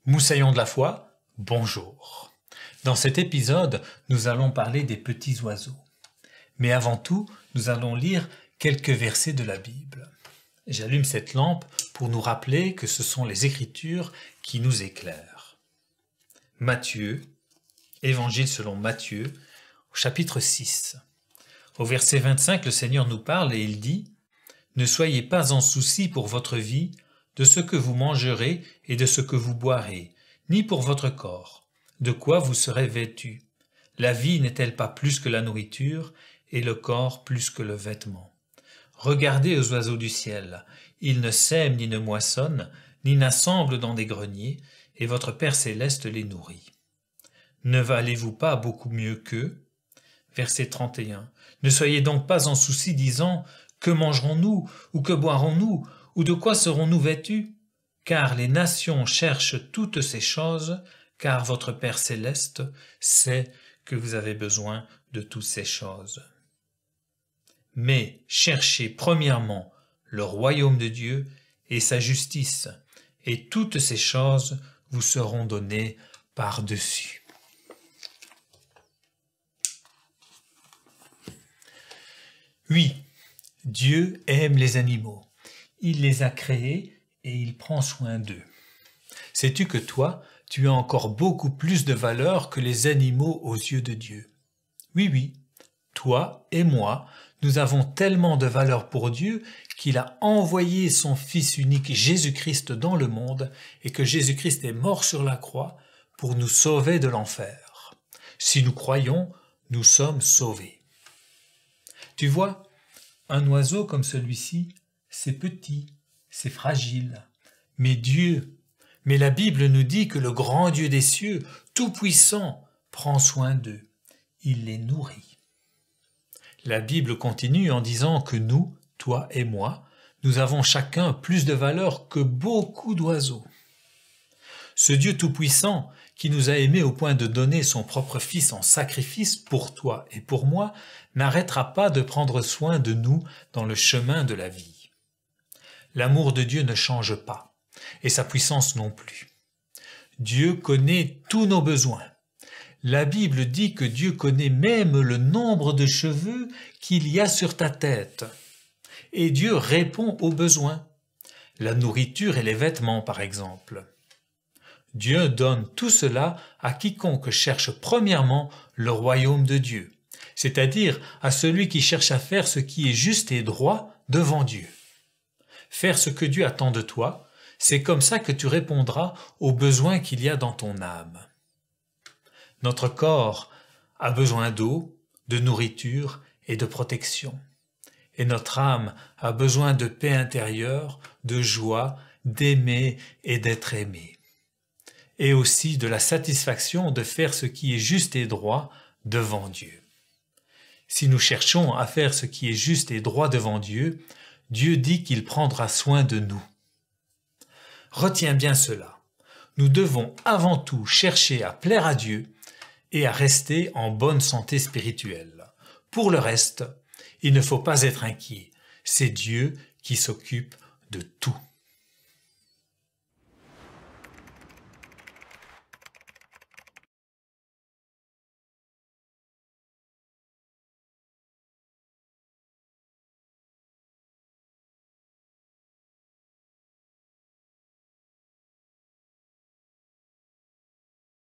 Moussaillons de la foi, bonjour. Dans cet épisode, nous allons parler des petits oiseaux. Mais avant tout, nous allons lire quelques versets de la Bible. J'allume cette lampe pour nous rappeler que ce sont les Écritures qui nous éclairent. Matthieu, Évangile selon Matthieu, au chapitre 6. Au verset 25, le Seigneur nous parle et il dit « Ne soyez pas en souci pour votre vie, de ce que vous mangerez et de ce que vous boirez, ni pour votre corps, de quoi vous serez vêtus. La vie n'est-elle pas plus que la nourriture, et le corps plus que le vêtement? Regardez aux oiseaux du ciel, ils ne sèment ni ne moissonnent, ni n'assemblent dans des greniers, et votre Père céleste les nourrit. Ne valez-vous pas beaucoup mieux qu'eux » Verset 31. « Ne soyez donc pas en souci disant « Que mangerons-nous ou que boirons-nous ou de quoi serons-nous vêtus ?» Car les nations cherchent toutes ces choses, car votre Père céleste sait que vous avez besoin de toutes ces choses. Mais cherchez premièrement le royaume de Dieu et sa justice, et toutes ces choses vous seront données par-dessus. Oui, Dieu aime les animaux. Il les a créés et il prend soin d'eux. Sais-tu que toi, tu as encore beaucoup plus de valeur que les animaux aux yeux de Dieu? Oui, toi et moi, nous avons tellement de valeur pour Dieu qu'il a envoyé son Fils unique Jésus-Christ dans le monde et que Jésus-Christ est mort sur la croix pour nous sauver de l'enfer. Si nous croyons, nous sommes sauvés. Tu vois, un oiseau comme celui-ci, c'est petit, c'est fragile. Mais la Bible nous dit que le grand Dieu des cieux, tout-puissant, prend soin d'eux. Il les nourrit. La Bible continue en disant que nous, toi et moi, nous avons chacun plus de valeur que beaucoup d'oiseaux. Ce Dieu tout-puissant, qui nous a aimés au point de donner son propre Fils en sacrifice pour toi et pour moi, n'arrêtera pas de prendre soin de nous dans le chemin de la vie. L'amour de Dieu ne change pas, et sa puissance non plus. Dieu connaît tous nos besoins. La Bible dit que Dieu connaît même le nombre de cheveux qu'il y a sur ta tête. Et Dieu répond aux besoins. La nourriture et les vêtements, par exemple. Dieu donne tout cela à quiconque cherche premièrement le royaume de Dieu, c'est-à-dire à celui qui cherche à faire ce qui est juste et droit devant Dieu. Faire ce que Dieu attend de toi, c'est comme ça que tu répondras aux besoins qu'il y a dans ton âme. Notre corps a besoin d'eau, de nourriture et de protection. Et notre âme a besoin de paix intérieure, de joie, d'aimer et d'être aimé. Et aussi de la satisfaction de faire ce qui est juste et droit devant Dieu. Si nous cherchons à faire ce qui est juste et droit devant Dieu, Dieu dit qu'il prendra soin de nous. Retiens bien cela. Nous devons avant tout chercher à plaire à Dieu et à rester en bonne santé spirituelle. Pour le reste, il ne faut pas être inquiet. C'est Dieu qui s'occupe de tout.